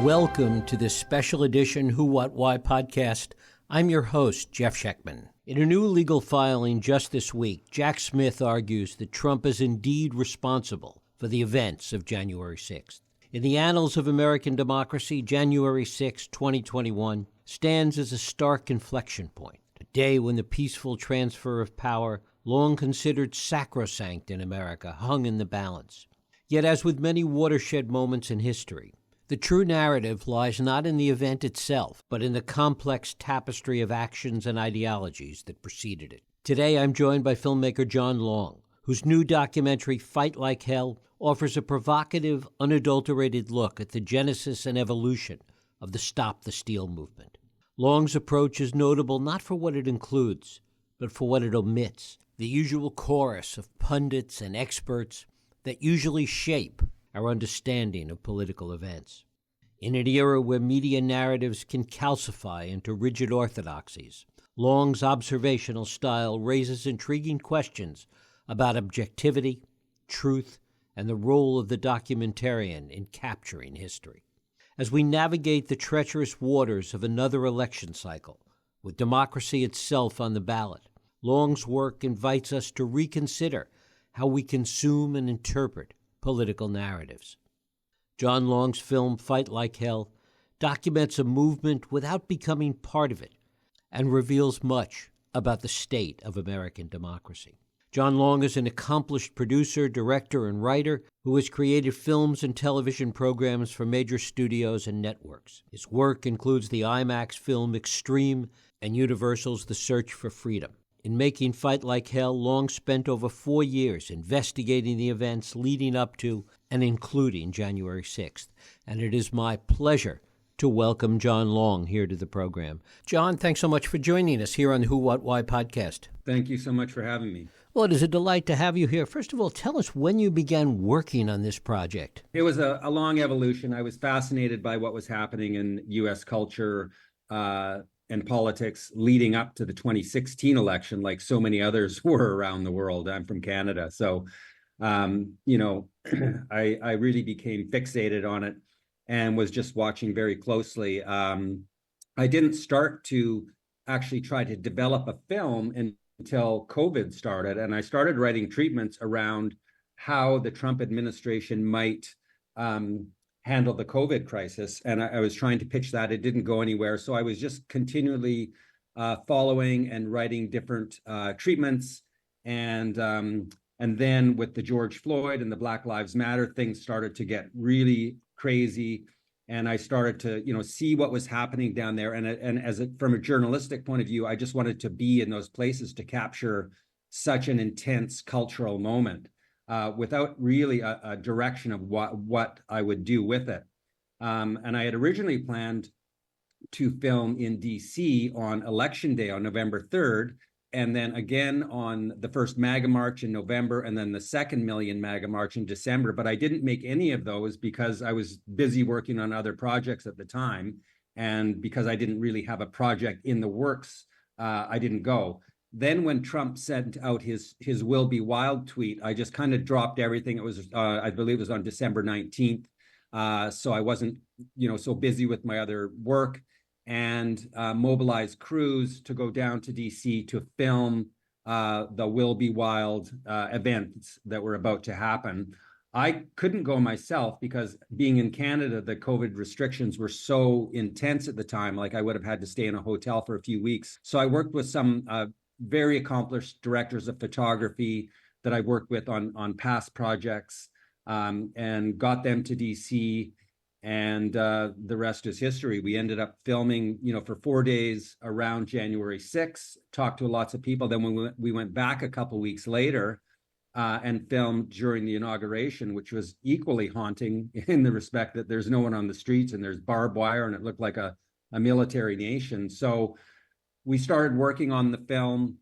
Welcome to this special edition Who, What, Why podcast. I'm your host, Jeff Schechtman. In a new legal filing just this week, Jack Smith argues that Trump is indeed responsible for the events of January 6th. In the annals of American democracy, January 6, 2021, stands as a stark inflection point, a day when the peaceful transfer of power, long considered sacrosanct in America, hung in the balance. Yet, as with many watershed moments in history, the true narrative lies not in the event itself, but in the complex tapestry of actions and ideologies that preceded it. Today, I'm joined by filmmaker Jon Long, whose new documentary, Fight Like Hell, offers a provocative, unadulterated look at the genesis and evolution of the Stop the Steal movement. Long's approach is notable not for what it includes, but for what it omits, the usual chorus of pundits and experts that usually shape our understanding of political events. In an era where media narratives can calcify into rigid orthodoxies, Long's observational style raises intriguing questions about objectivity, truth, and the role of the documentarian in capturing history. As we navigate the treacherous waters of another election cycle, with democracy itself on the ballot, Long's work invites us to reconsider how we consume and interpret political narratives. Jon Long's film Fight Like Hell documents a movement without becoming part of it and reveals much about the state of American democracy. Jon Long is an accomplished producer, director, and writer who has created films and television programs for major studios and networks. His work includes the IMAX film Extreme and Universal's The Search for Freedom. In making Fight Like Hell, Long spent over 4 years investigating the events leading up to and including January 6th. And it is my pleasure to welcome Jon Long here to the program. Jon, thanks so much for joining us here on the Who, What, Why podcast. Thank you so much for having me. Well, it is a delight to have you here. First of all, tell us when you began working on this project. It was a long evolution. I was fascinated by what was happening in U.S. culture and politics leading up to the 2016 election, like so many others were around the world. I'm from Canada. So, I really became fixated on it and was just watching very closely. I didn't start to actually try to develop a film until COVID started, and I started writing treatments around how the Trump administration might handle the COVID crisis. And I was trying to pitch that. It didn't go anywhere. So I was just continually following and writing different treatments. And then with the George Floyd and the Black Lives Matter, things started to get really crazy. And I started to, see what was happening down there. And from a journalistic point of view, I just wanted to be in those places to capture such an intense cultural moment without really a direction of what I would do with it. And I had originally planned to film in DC on Election Day on November 3rd, and then again on the first MAGA March in November, and then the second Million MAGA March in December. But I didn't make any of those because I was busy working on other projects at the time. And because I didn't really have a project in the works, I didn't go. Then when Trump sent out his Will Be Wild tweet, I just kind of dropped everything. It was, I believe it was on December 19th. So I wasn't, so busy with my other work, and mobilized crews to go down to DC to film the Will Be Wild events that were about to happen. I couldn't go myself because being in Canada, the COVID restrictions were so intense at the time. Like I would have had to stay in a hotel for a few weeks. So I worked with some very accomplished directors of photography that I worked with on past projects, and got them to DC. And the rest is history. We ended up filming, for 4 days around January 6th, talked to lots of people. Then we went back a couple weeks later and filmed during the inauguration, which was equally haunting in the respect that there's no one on the streets and there's barbed wire and it looked like a military nation. So we started working on the film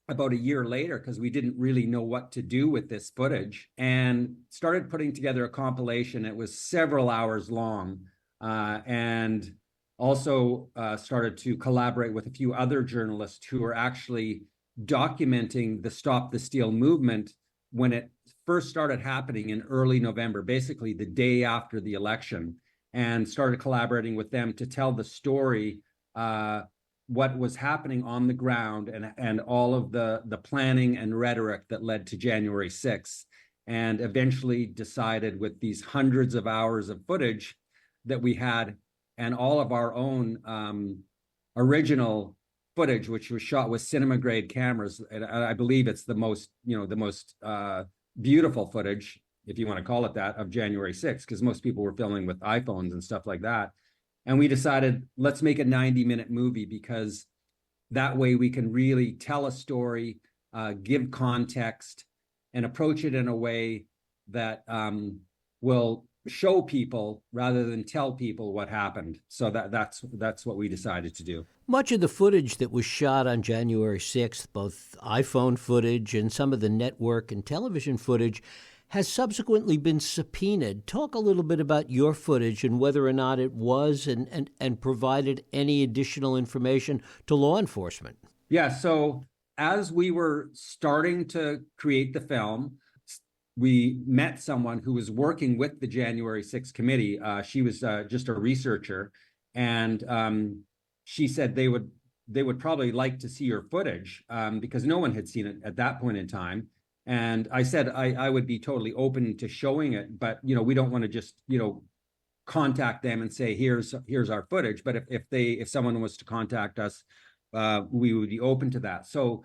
about a year later because we didn't really know what to do with this footage, and started putting together a compilation. It was several hours long, and also started to collaborate with a few other journalists who are actually documenting the Stop the Steal movement when it first started happening in early November, basically the day after the election. and started collaborating with them to tell the story, what was happening on the ground, and all of the planning and rhetoric that led to January 6th, and eventually decided with these hundreds of hours of footage that we had, and all of our own original footage, which was shot with cinema grade cameras. And I believe it's the most beautiful footage, if you want to call it that, of January 6th, because most people were filming with iPhones and stuff like that. And we decided, let's make a 90-minute movie, because that way we can really tell a story, give context, and approach it in a way that will show people rather than tell people what happened. So that's what we decided to do. Much of the footage that was shot on January 6th, both iPhone footage and some of the network and television footage, has subsequently been subpoenaed. Talk a little bit about your footage and whether or not it was and provided any additional information to law enforcement. Yeah, so as we were starting to create the film, we met someone who was working with the January 6th committee. She was just a researcher, and she said they would probably like to see your footage, because no one had seen it at that point in time. And I said I would be totally open to showing it, but we don't want to just contact them and say here's our footage. But if someone was to contact us, we would be open to that. So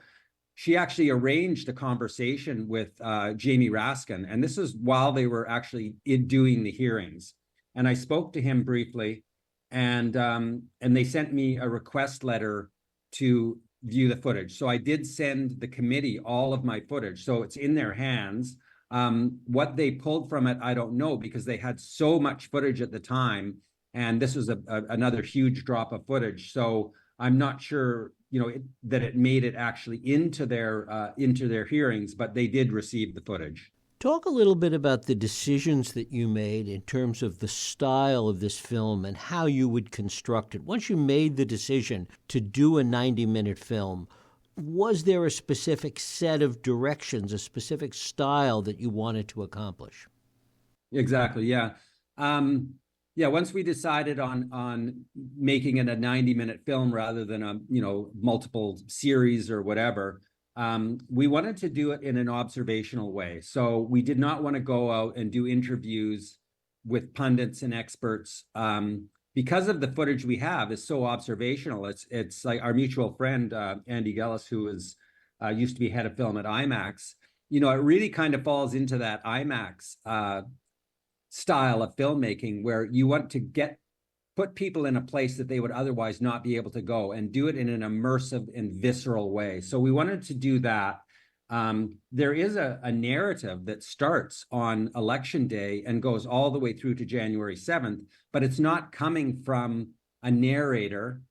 she actually arranged a conversation with Jamie Raskin, and this is while they were actually doing the hearings. And I spoke to him briefly, and they sent me a request letter to view the footage. So I did send the committee all of my footage, so it's in their hands. What they pulled from it, I don't know, because they had so much footage at the time, and this was another huge drop of footage. So I'm not sure that it made it actually into their hearings, but they did receive the footage. Talk a little bit about the decisions that you made in terms of the style of this film and how you would construct it. Once you made the decision to do a 90-minute film, was there a specific set of directions, a specific style that you wanted to accomplish? Exactly, yeah. Once we decided on making it a 90-minute film rather than a multiple series or whatever, we wanted to do it in an observational way. So we did not want to go out and do interviews with pundits and experts, because of the footage we have is so observational. It's like our mutual friend Andy Gellis, who used to be head of film at IMAX. It really kind of falls into that IMAX style of filmmaking, where you want to put people in a place that they would otherwise not be able to go, and do it in an immersive and visceral way. So we wanted to do that. There is a narrative that starts on Election Day and goes all the way through to January 7th, but it's not coming from a narrator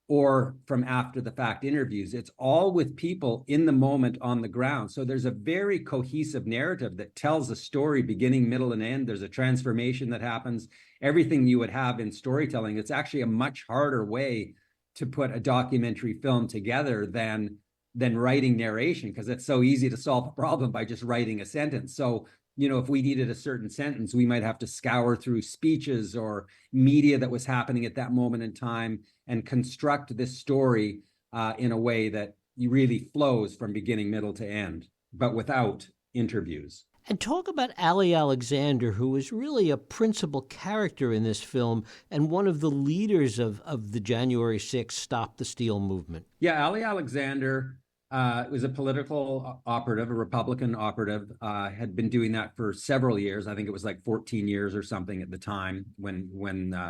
or from after the fact interviews. It's all with people in the moment on the ground. So there's a very cohesive narrative that tells a story beginning, middle, and end. There's a transformation that happens, everything you would have in storytelling. It's actually a much harder way to put a documentary film together than writing narration, because it's so easy to solve a problem by just writing a sentence. So if we needed a certain sentence, we might have to scour through speeches or media that was happening at that moment in time and construct this story in a way that really flows from beginning, middle to end, but without interviews. And talk about Ali Alexander, who is really a principal character in this film and one of the leaders of the January 6th Stop the Steal movement. Yeah, Ali Alexander was a political operative, a Republican operative, had been doing that for several years. I think it was like 14 years or something at the time when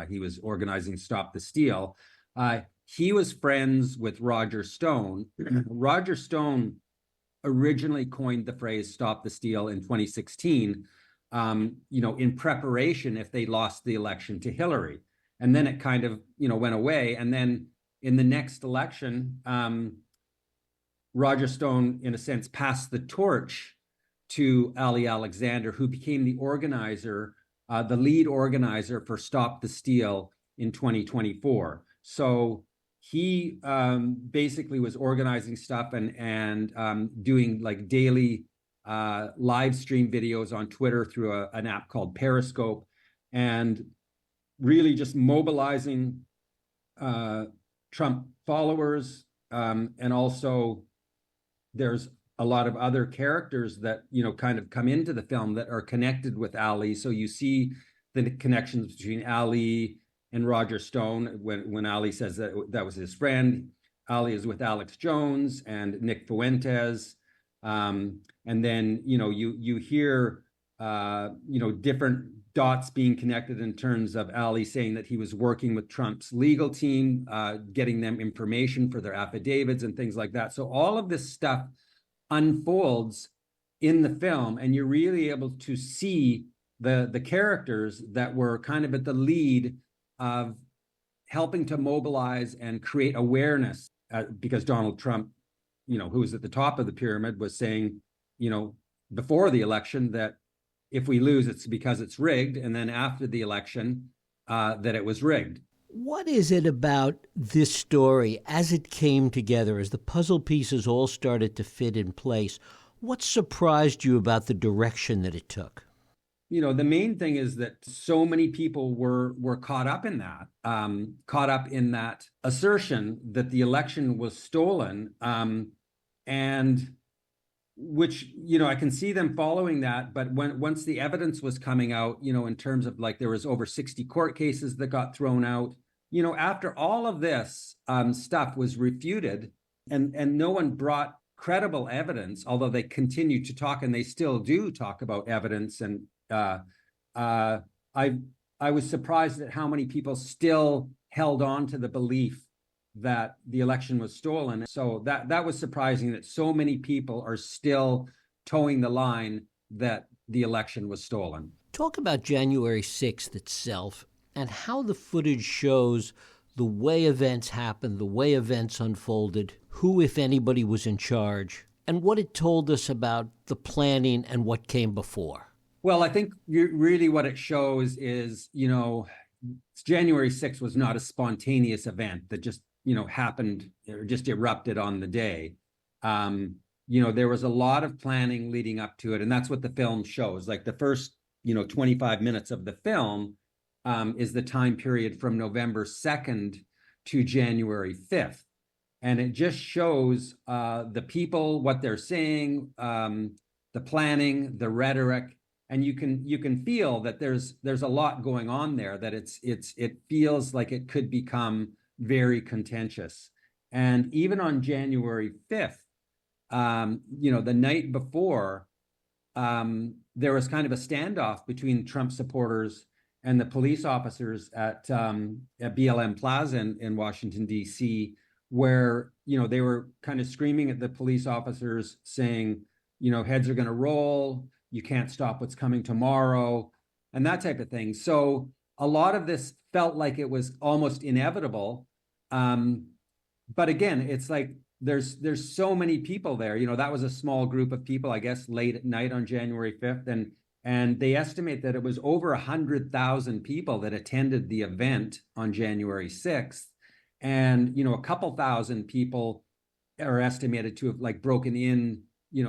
he was organizing Stop the Steal. He was friends with Roger Stone. Roger Stone originally coined the phrase "Stop the Steal" in 2016, in preparation if they lost the election to Hillary. And then it kind of, went away. And then in the next election, Roger Stone, in a sense, passed the torch to Ali Alexander, who became the organizer, the lead organizer for Stop the Steal in 2024. So he basically was organizing stuff and doing like daily live stream videos on Twitter through an app called Periscope. And really just mobilizing Trump followers, and also there's a lot of other characters that kind of come into the film that are connected with Ali. So you see the connections between Ali and Roger Stone when Ali says that was his friend. Ali is with Alex Jones and Nick Fuentes, and then you hear different dots being connected in terms of Ali saying that he was working with Trump's legal team, getting them information for their affidavits and things like that. So all of this stuff unfolds in the film, and you're really able to see the characters that were kind of at the lead of helping to mobilize and create awareness, because Donald Trump, who was at the top of the pyramid, was saying, before the election that if we lose, it's because it's rigged, and then after the election, that it was rigged. What is it about this story as it came together, as the puzzle pieces all started to fit in place? What surprised you about the direction that it took? The main thing is that so many people were caught up in that assertion that the election was stolen, and which, I can see them following that. But once the evidence was coming out, in terms of there was over 60 court cases that got thrown out, after all of this stuff was refuted, and no one brought credible evidence, although they continued to talk, and they still do talk about evidence. And I was surprised at how many people still held on to the belief that the election was stolen. So that was surprising, that so many people are still towing the line that the election was stolen. Talk about January 6th itself and how the footage shows the way events happened, the way events unfolded, who, if anybody, was in charge, and what it told us about the planning and what came before. Well, I think really what it shows is, January 6th was not a spontaneous event that just happened or just erupted on the day. There was a lot of planning leading up to it, and that's what the film shows. The first 25 minutes of the film is the time period from November 2nd to January 5th, and it just shows the people, what they're saying, the planning, the rhetoric, and you can feel that there's a lot going on there, that it feels like it could become very contentious. And even on January 5th, the night before, there was kind of a standoff between Trump supporters and the police officers at BLM Plaza in Washington, D.C., where, they were kind of screaming at the police officers saying, heads are going to roll, you can't stop what's coming tomorrow, and that type of thing. So a lot of this felt like it was almost inevitable. But again, it's like there's so many people there. That was a small group of people, I guess, late at night on January 5th. And they estimate that it was over 100,000 people that attended the event on January 6th. And, a couple thousand people are estimated to have broken in,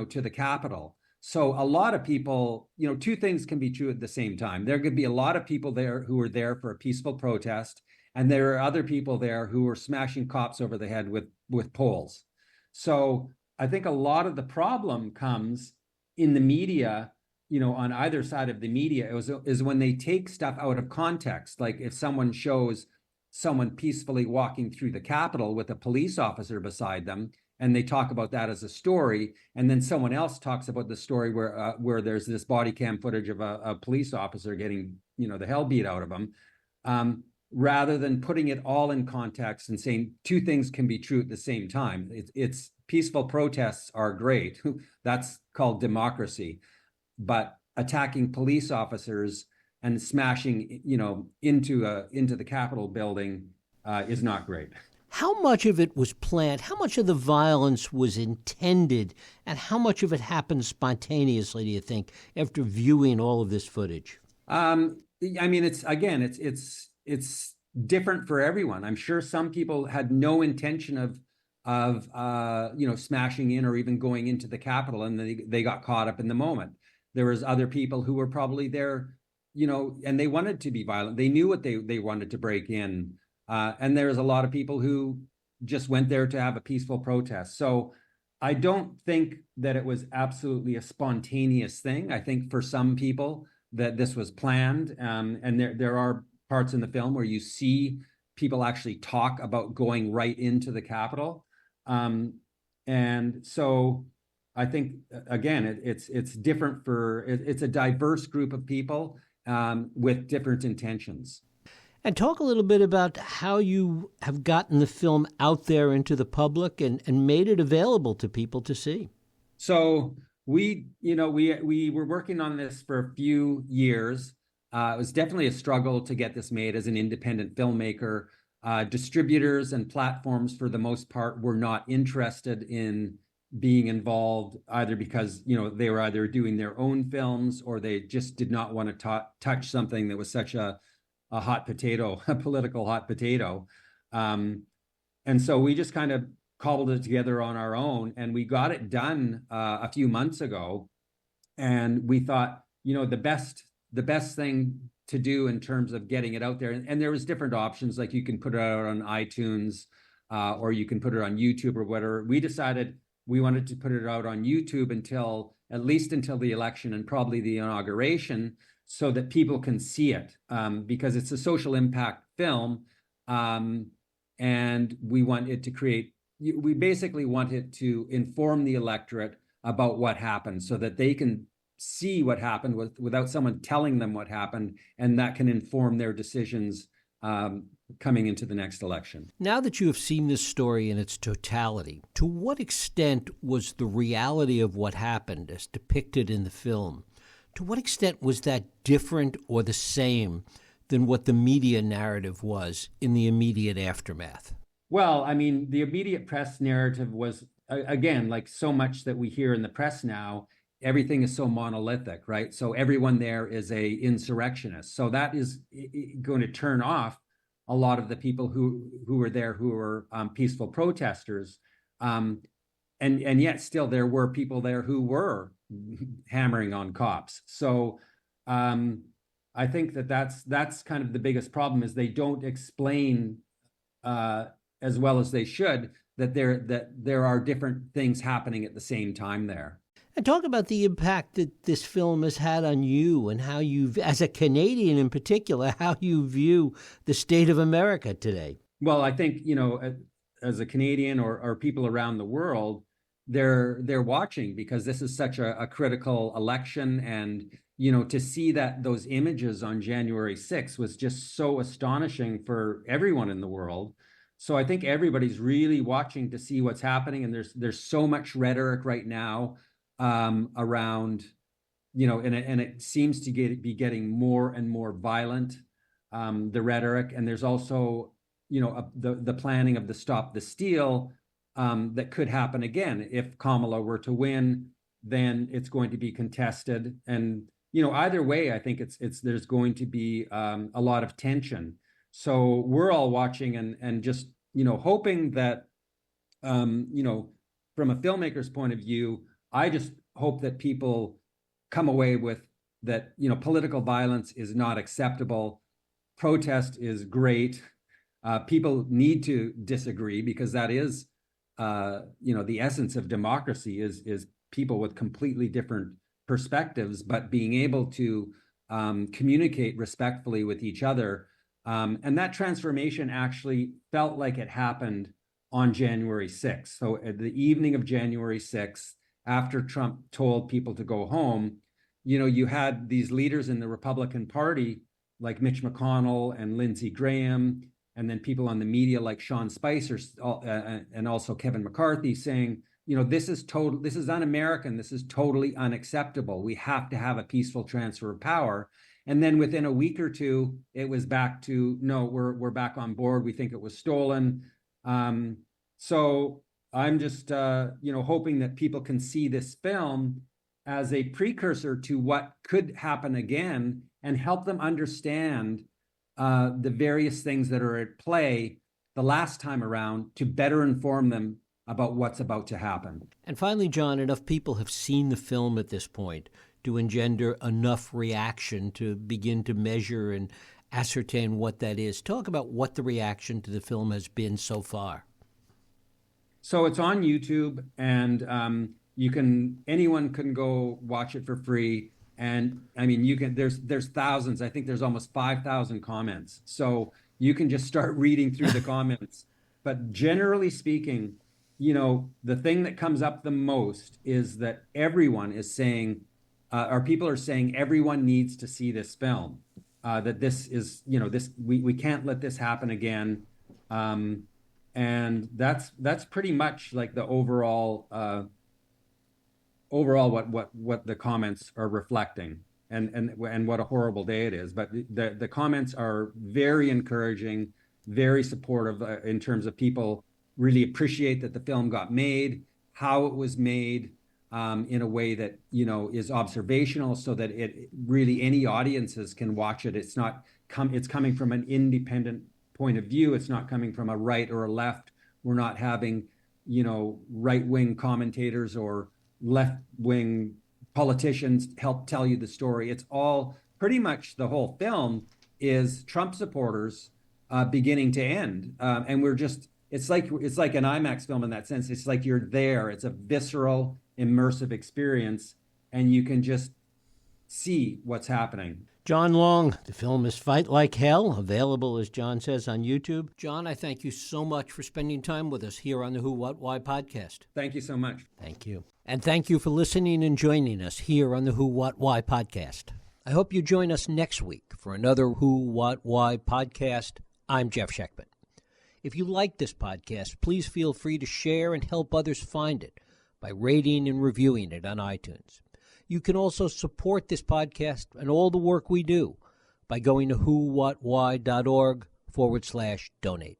to the Capitol. So a lot of people, two things can be true at the same time. There could be a lot of people there who were there for a peaceful protest, and there are other people there who were smashing cops over the head with poles. So I think a lot of the problem comes in the media, on either side of the media, is when they take stuff out of context. Like if someone shows someone peacefully walking through the Capitol with a police officer beside them, and they talk about that as a story, and then someone else talks about the story where there's this body cam footage of a police officer getting the hell beat out of him, rather than putting it all in context and saying two things can be true at the same time. It's peaceful protests are great. That's called democracy. But attacking police officers and smashing into the Capitol building is not great. How much of it was planned? How much of the violence was intended? And how much of it happened spontaneously, do you think, after viewing all of this footage? It's different for everyone. I'm sure some people had no intention of smashing in or even going into the Capitol, and they got caught up in the moment. There was other people who were probably there and they wanted to be violent. They knew what they wanted to break in. And there's a lot of people who just went there to have a peaceful protest. So I don't think that it was absolutely a spontaneous thing. I think for some people that this was planned. And there are parts in the film where you see people actually talk about going right into the Capitol. And so I think, again, it's different it's a diverse group of people with different intentions. And talk a little bit about how you have gotten the film out there into the public and made it available to people to see. So we were working on this for a few years. It was definitely a struggle to get this made as an independent filmmaker. Distributors and platforms, for the most part, were not interested in being involved, either because they were either doing their own films or they just did not want to touch something that was such a hot potato, a political hot potato. And so we just kind of cobbled it together on our own, and we got it done a few months ago. And we thought, the best thing to do in terms of getting it out there, and there was different options, like you can put it out on iTunes, or you can put it on YouTube or whatever. We decided we wanted to put it out on YouTube at least until the election and probably the inauguration, so that people can see it, because it's a social impact film. And we basically want it to inform the electorate about what happened, so that they can see what happened without someone telling them what happened, and that can inform their decisions coming into the next election. Now that you have seen this story in its totality, to what extent was the reality of what happened as depicted in the film, to what extent was that different or the same than what the media narrative was in the immediate aftermath? Well, I mean, the immediate press narrative was, again, like so much that we hear in the press now, everything is so monolithic, right? So everyone there is a insurrectionist. So that is going to turn off a lot of the people who were there, who were peaceful protesters. And yet still there were people there who were hammering on cops. So I think that's kind of the biggest problem, is they don't explain as well as they should that there are different things happening at the same time there. And talk about the impact that this film has had on you, and how you, as a Canadian in particular, how you view the state of America today. Well, I think, as a Canadian or people around the world, they're watching, because this is such a critical election. And, to see those images on January 6th was just so astonishing for everyone in the world. So I think everybody's really watching to see what's happening. And there's so much rhetoric right now around, and it seems to be getting more and more violent, the rhetoric. And there's also, the planning of the Stop the Steal that could happen again. If Kamala were to win, then it's going to be contested. And, either way, I think there's going to be a lot of tension. So we're all watching and just, hoping that, from a filmmaker's point of view, I just hope that people come away with that, political violence is not acceptable. Protest is great. People need to disagree, because that is, the essence of democracy is people with completely different perspectives, but being able to communicate respectfully with each other. And that transformation actually felt like it happened on January 6th. So at the evening of January 6th, after Trump told people to go home, you had these leaders in the Republican Party like Mitch McConnell and Lindsey Graham, and then people on the media like Sean Spicer and also Kevin McCarthy saying, this is un-American. This is totally unacceptable. We have to have a peaceful transfer of power. And then within a week or two, it was back to, no, we're back on board. We think it was stolen. So I'm just, hoping that people can see this film as a precursor to what could happen again, and help them understand the various things that are at play the last time around, to better inform them about what's about to happen. And finally, Jon, enough people have seen the film at this point to engender enough reaction to begin to measure and ascertain what that is. Talk about what the reaction to the film has been so far. So it's on YouTube, and anyone can go watch it for free. And I mean, there's thousands. I think there's almost 5,000 comments. So you can just start reading through the comments. But generally speaking, the thing that comes up the most is that everyone is saying, or people are saying, everyone needs to see this film. That this is, we can't let this happen again. And that's pretty much like the overall what the comments are reflecting, and what a horrible day it is. But the comments are very encouraging, very supportive, in terms of people really appreciate that the film got made, how it was made, in a way that is observational, so that it really any audiences can watch it. It's coming from an independent point of view. It's not coming from a right or a left. We're not having right-wing commentators or left-wing politicians help tell you the story. It's all pretty much, the whole film is Trump supporters beginning to end, and it's like an IMAX film in that sense. It's like you're there. It's a visceral, immersive experience, and you can just see what's happening. Jon Long, the film is Fight Like Hell, available, as John says, on YouTube. Jon, I thank you so much for spending time with us here on the Who, What, Why podcast. Thank you so much. Thank you. And thank you for listening and joining us here on the Who, What, Why podcast. I hope you join us next week for another Who, What, Why podcast. I'm Jeff Sheckman. If you like this podcast, please feel free to share and help others find it by rating and reviewing it on iTunes. You can also support this podcast and all the work we do by going to whowhatwhy.org/donate.